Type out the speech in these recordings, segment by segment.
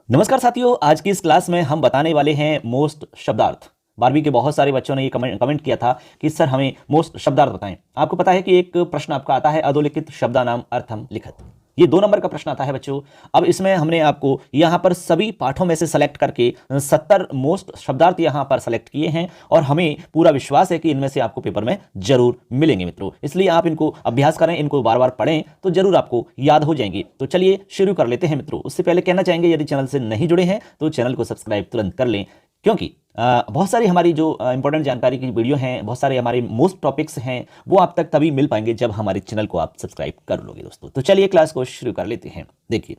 नमस्कार साथियों, आज की इस क्लास में हम बताने वाले हैं मोस्ट शब्दार्थ। 12वीं के बहुत सारे बच्चों ने ये कमेंट किया था कि सर हमें मोस्ट शब्दार्थ बताएं। आपको पता है कि एक प्रश्न आपका आता है अधोलिखित शब्दानाम अर्थम लिखत। ये 2 नंबर का प्रश्न आता है बच्चों। अब इसमें हमने आपको यहाँ पर सभी पाठों में से सेलेक्ट करके 70 मोस्ट शब्दार्थ यहाँ पर सेलेक्ट किए हैं और हमें पूरा विश्वास है कि इनमें से आपको पेपर में जरूर मिलेंगे मित्रों। इसलिए आप इनको अभ्यास करें, इनको बार बार पढ़ें तो जरूर आपको याद हो जाएंगे। तो चलिए शुरू कर लेते हैं मित्रों। उससे पहले कहना चाहेंगे यदि चैनल से नहीं जुड़े हैं तो चैनल को सब्सक्राइब तुरंत कर लें, क्योंकि बहुत सारी हमारी जो इंपॉर्टेंट जानकारी की वीडियो हैं, बहुत सारे हमारे मोस्ट टॉपिक्स हैं, वो आप तक तभी मिल पाएंगे जब हमारे चैनल को आप सब्सक्राइब कर लोगे दोस्तों। तो चलिए क्लास को शुरू कर लेते हैं। देखिए,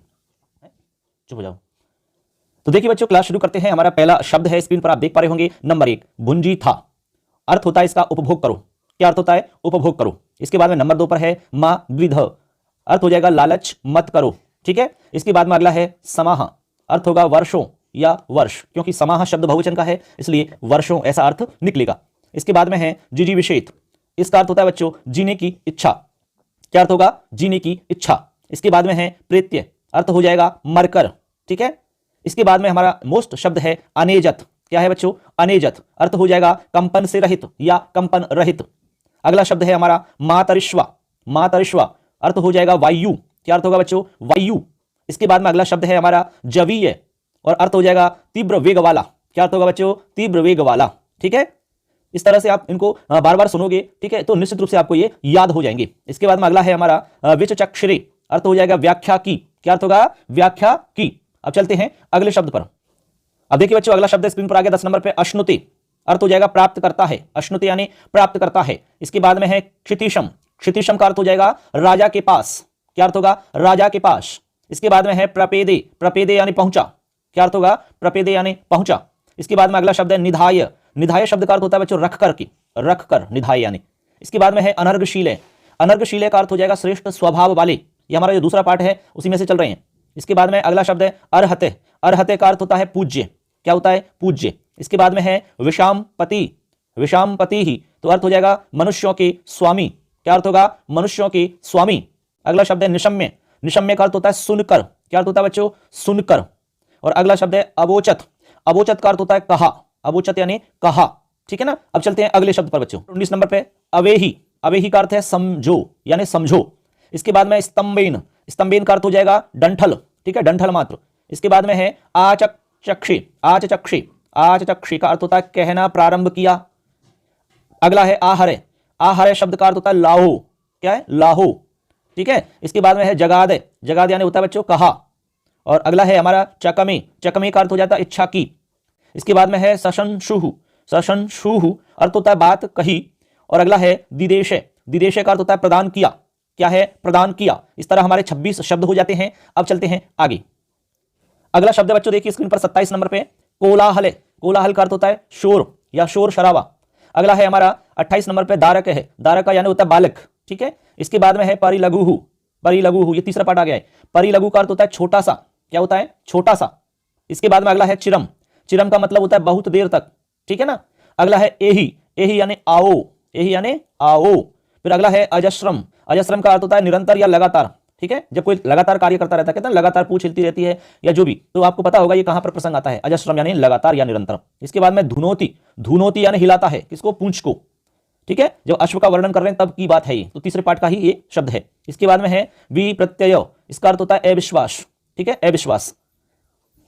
चुप हो जाओ। तो देखिए बच्चों, क्लास शुरू करते हैं। हमारा पहला शब्द है, स्क्रीन पर आप देख पा रहे होंगे, नंबर 1 भुंजी था। अर्थ होता है इसका उपभोग करो। क्या अर्थ होता है? उपभोग करो। इसके बाद में नंबर 2 पर है मां द्विध। अर्थ हो जाएगा लालच मत करो। ठीक है। इसके बाद में अगला है समाह। अर्थ होगा वर्षों या वर्ष, क्योंकि समाह शब्द बहुवचन का है इसलिए वर्षों ऐसा अर्थ निकलेगा। इसके बाद में है जिजीविषेत। इसका अर्थ होता है बच्चों जीने की इच्छा। क्या अर्थ होगा? जीने की इच्छा। इसके बाद में है प्रेत्य। अर्थ हो जाएगा मरकर। ठीक है। इसके बाद में हमारा मोस्ट शब्द है अनेजत। क्या है बच्चों? अनेजत। अर्थ हो जाएगा कंपन से रहित या कंपन रहित। अगला शब्द है हमारा मातरिश्वा। मातरिश्वा अर्थ हो जाएगा वायु। क्या अर्थ होगा बच्चों? वायु। इसके बाद में अगला शब्द है हमारा जवीय और अर्थ हो जाएगा तीव्र वेग वाला। क्या अर्थ होगा बच्चों? तीव्र वेग वाला। ठीक है। इस तरह से आप इनको बार बार सुनोगे, ठीक है, तो निश्चित रूप से आपको ये याद हो जाएंगे। इसके बाद में अगला है हमारा विचचक्षरे। अर्थ हो जाएगा व्याख्या की। क्या अर्थ होगा? व्याख्या की। अब चलते हैं अगले शब्द पर। अब देखिए बच्चों, अगला शब्द स्क्रीन पर आ गया 10 नंबर पे, अश्नुते। अर्थ हो जाएगा प्राप्त करता है। अश्नुते यानी प्राप्त करता है। इसके बाद में है क्षितिशम। क्षितिशम का अर्थ हो जाएगा राजा के पास। क्या अर्थ होगा? राजा के पास। इसके बाद में है प्रपेदे। प्रपेदे यानी पहुंचा। क्या अर्थ होगा? प्रपेदे यानी पहुंचा। इसके बाद में अगला शब्द है निधाय। निधाय शब्द का अर्थ होता है बच्चों रख कर की, रख कर, निधाय यानी। इसके बाद में है अनर्गशीले। अनर्गशीले का अर्थ हो जाएगा श्रेष्ठ स्वभाव वाले। ये हमारा जो दूसरा पार्ट है उसी में से चल रहे हैं। इसके बाद में अगला शब्द है अर्हते। अर्हते का अर्थ होता है पूज्य। क्या होता है? पूज्य। इसके बाद में है विषामपति। विषामपति ही तो अर्थ हो जाएगा मनुष्यों के स्वामी। क्या अर्थ होगा? मनुष्यों के स्वामी। अगला शब्द है निशम्य। निशम्य का अर्थ होता है सुनकर। क्या अर्थ होता है बच्चों? सुनकर। और अगला शब्द है अवोचत। अवोचत का अर्थ होता है कहा। अवोचत यानी कहा। ठीक है ना। अब चलते हैं अगले शब्द पर बच्चों। 19 नंबर पे अवेही। अवेही का अर्थ है समझो यानी समझो। इसके बाद में स्तंभेन। स्तंभेन का अर्थ हो जाएगा डंठल। ठीक है, डंठल मात्र। इसके बाद में है आचक्षे। आचक्षे। आचक्षे का अर्थ होता है कहना प्रारंभ किया। अगला है आहरे। आहरे शब्द का अर्थ होता है लाहो। क्या है? लाहो। ठीक है। इसके बाद में है जगादे। जगादे यानी होता है बच्चों कहा। और अगला है हमारा चकमे। चकमे का अर्थ हो जाता है इच्छा की। इसके बाद में है सशंशुहु। सशंशुहु अर्थ होता है बात कही। और अगला है दिदेशे। दिदेशे का अर्थ होता है प्रदान किया। क्या है? प्रदान किया। इस तरह हमारे 26 शब्द हो जाते हैं। अब चलते हैं आगे। अगला शब्द बच्चों देखिए स्क्रीन पर 27 नंबर पे कोलाहल। कोलाहल का अर्थ होता है शोर या शोर शराबा। अगला है हमारा 28 नंबर पे दारक है। दारक यानी होता है बालक। ठीक है। इसके बाद में है परिलघुहु। परिलघुहु ये तीसरा पार्ट आ गया है। परिलघु का अर्थ होता है छोटा सा। क्या होता है? छोटा सा। इसके बाद में अगला है चिरम। चिरम का मतलब होता है बहुत देर तक। ठीक है ना। अगला है एही। एही यानी आओ। एही यानी आओ। फिर अगला है अजस्रम। अजस्रम का अर्थ होता है निरंतर या लगातार। ठीक है। जब कोई लगातार कार्य करता रहता है, कहते हैं लगातार पूंछ हिलती रहती है या जो भी, तो आपको पता होगा ये कहां पर प्रसंग आता है। अजस्रम यानी लगातार या निरंतर। इसके बाद में धुनोती। धुनोती यानी हिलाता है। किसको? पूंछ को। ठीक है। जब अश्व का वर्णन कर रहे हैं तब की बात है ये। तो तीसरे पार्ट का ही ये शब्द है। इसके बाद में है विप्रत्यय। इसका अर्थ होता है अविश्वास। ठीक है, अविश्वास।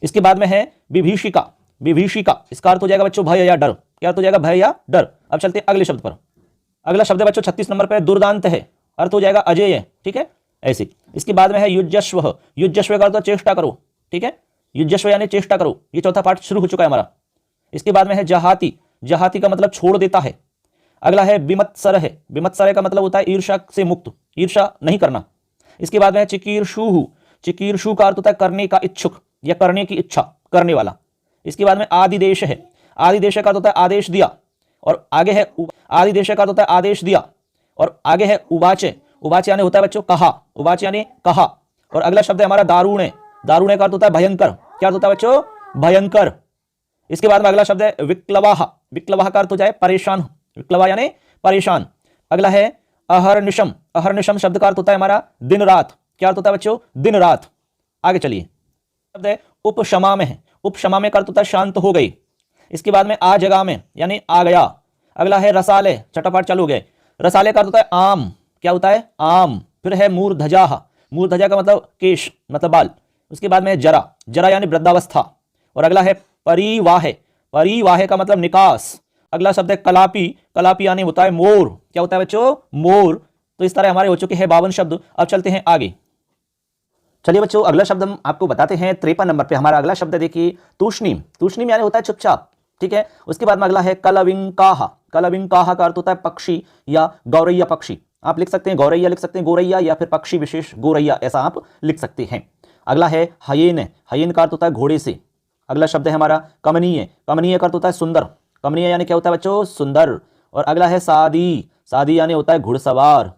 इसके बाद में है विभीषिका। विभीषिका इसका अर्थ हो जाएगा बच्चों भय या डर। क्या अर्थ हो जाएगा? भय या डर। अब चलते हैं अगले शब्द पर। अगला शब्द है बच्चों 36 नंबर पर दुर्दांत है। अर्थ हो जाएगा अजेय। ठीक है, ऐसे। इसके बाद में है युजस्व। युजस्व का अर्थ चेष्टा करो। ठीक है, युजस्व यानी चेष्टा करो। ये चौथा पार्ट शुरू हो चुका है हमारा। इसके बाद में है जहाती। जहाती का मतलब छोड़ देता है। अगला है विमत्सर है। विमत्सर का मतलब होता है ईर्ष्या से मुक्त, ईर्ष्या नहीं करना। इसके बाद में है चिकीर्षु। चिकीर्षु का अर्थ होता है करने का इच्छुक या करने की इच्छा, करने वाला। इसके बाद में आदिदेश है। आदिदेश का अर्थ होता है आदेश दिया। और आगे है आदिदेश का अर्थ होता है आदेश दिया। और आगे है उवाचे। उवाचे यानी होता है बच्चों कहा। उवाचे यानी कहा। और अगला शब्द है हमारा दारुणे। दारुणे का अर्थ होता है भयंकर। क्या अर्थ होता है बच्चों? भयंकर। इसके बाद में अगला शब्द है विक्लवाह। विक्लवाह का अर्थ हो जाए परेशान। विक्लवा यानी परेशान। अगला है अहर्निशम। अहर्निशम शब्द का अर्थ होता है हमारा दिन रात। क्या अर्थ होता है बच्चों? दिन रात। आगे चलिए। शब्द है उपशमा में है, उपशमा में का अर्थ होता है शांत हो गई। इसके बाद में आ जगह में यानी आ गया। अगला है रसाले, चटापाट चालू हो गए। रसाले का अर्थ होता है आम, क्या होता है आम। फिर है मूर्धजा, मूर्धजा का मतलब केश मतलब बाल। उसके बाद में जरा, जरा यानी वृद्धावस्था। और अगला है परिवाहे, परिवाहे का मतलब निकास। अगला शब्द है कलापी, कलापी यानी होता है मोर, क्या होता है बच्चों मोर। तो इस तरह हमारे हो चुके हैं 52 शब्द। अब चलते हैं आगे। चलिए बच्चों अगला शब्द हम आपको बताते हैं 53 नंबर पे। हमारा अगला शब्द देखिए तूष्णीम, तूष्णीम यानी होता है चुपचाप, ठीक है। उसके बाद में अगला है कलविंकाह, कलविंकाह का अर्थ होता है पक्षी या गौरैया पक्षी। आप लिख सकते हैं गौरैया, लिख सकते हैं गोरैया, या फिर पक्षी विशेष गोरैया, ऐसा आप लिख सकते हैं। अगला है हयेन, हयेन का अर्थ होता है घोड़े से। अगला शब्द है हमारा कमनीय, कमनीय का अर्थ होता है सुंदर, कमनीय यानी क्या होता है बच्चों सुंदर। और अगला है सादी, सादी यानी होता है घुड़सवार।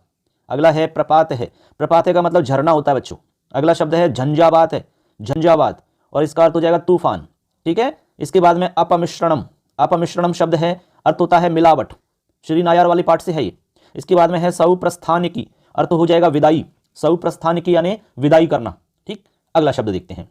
अगला है प्रपात है, प्रपात का मतलब झरना होता है बच्चों। अगला शब्द है झंझावात है, झंझावात, और इसका अर्थ हो जाएगा तूफान, ठीक है। इसके बाद में अपमिश्रणम, अपमिश्रणम शब्द है अर्थ होता है मिलावट, श्री नायर वाली पाठ से है ये। इसके बाद में है सौप्रस्थानिकी, अर्थ हो जाएगा विदाई, सौप्रस्थानिकी यानी विदाई करना, ठीक। अगला शब्द देखते हैं।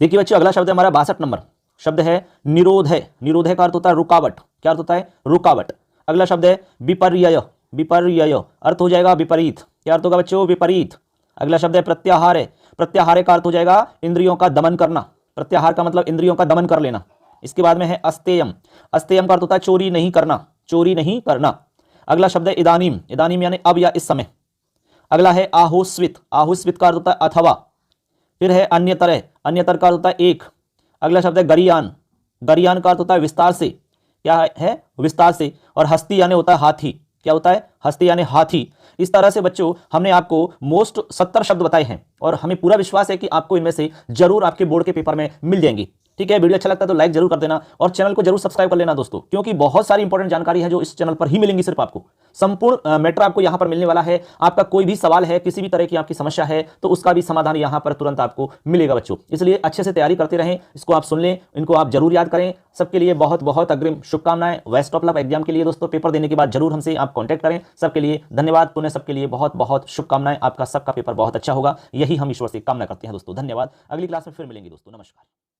देखिए बच्चों अगला शब्द है हमारा 62 नंबर शब्द है निरोध है, निरोध का अर्थ होता है रुकावट, क्या अर्थ होता है रुकावट। अगला शब्द है विपर्यय, विपर्यय अर्थ हो जाएगा विपरीत, क्या अर्थ होगा बच्चों विपरीत। अगला शब्द है प्रत्याहार है, प्रत्याहार का अर्थ हो जाएगा इंद्रियों का दमन करना, प्रत्याहार का मतलब इंद्रियों का दमन कर लेना। इसके बाद में है अस्तेयम, अस्तेयम का अर्थ होता है चोरी नहीं करना, चोरी नहीं करना। अगला शब्द है इदानीम, इदानीम यानी अब या इस समय। अगला है आहोस्वित, आहोस्वित का अर्थ होता है अथवा। फिर है अन्यतर, अन्यतर का अर्थ होता है एक। अगला शब्द है गरियान, गरियान का अर्थ होता है विस्तार से, क्या है विस्तार से। और हस्ती यानी होता है हाथी, क्या होता है हस्ती यानी हाथी। इस तरह से बच्चों हमने आपको मोस्ट 70 शब्द बताए हैं और हमें पूरा विश्वास है कि आपको इनमें से जरूर आपके बोर्ड के पेपर में मिल जाएंगी, ठीक है। वीडियो अच्छा लगता है तो लाइक जरूर कर देना और चैनल को जरूर सब्सक्राइब कर लेना दोस्तों, क्योंकि बहुत सारी इंपॉर्टेंट जानकारी है जो इस चैनल पर ही मिलेंगी सिर्फ आपको। संपूर्ण मैटर आपको यहां पर मिलने वाला है। आपका कोई भी सवाल है, किसी भी तरह की आपकी समस्या है तो उसका भी समाधान यहां पर तुरंत आपको मिलेगा बच्चों। इसलिए अच्छे से तैयारी करते रहें, इसको आप सुन लें, इनको आप जरूर याद करें। सबके लिए बहुत बहुत अग्रिम शुभकामनाएं। बेस्ट ऑफ लक एग्जाम के लिए दोस्तों। पेपर देने के बाद जरूर हमसे आप कॉन्टैक्ट करें। सबके लिए धन्यवाद, पुनः सबके लिए बहुत बहुत शुभकामनाएं। आपका सबका पेपर बहुत अच्छा होगा, यही हम ईश्वर से कामना करते हैं दोस्तों। धन्यवाद। अगली क्लास में फिर मिलेंगे दोस्तों। नमस्कार।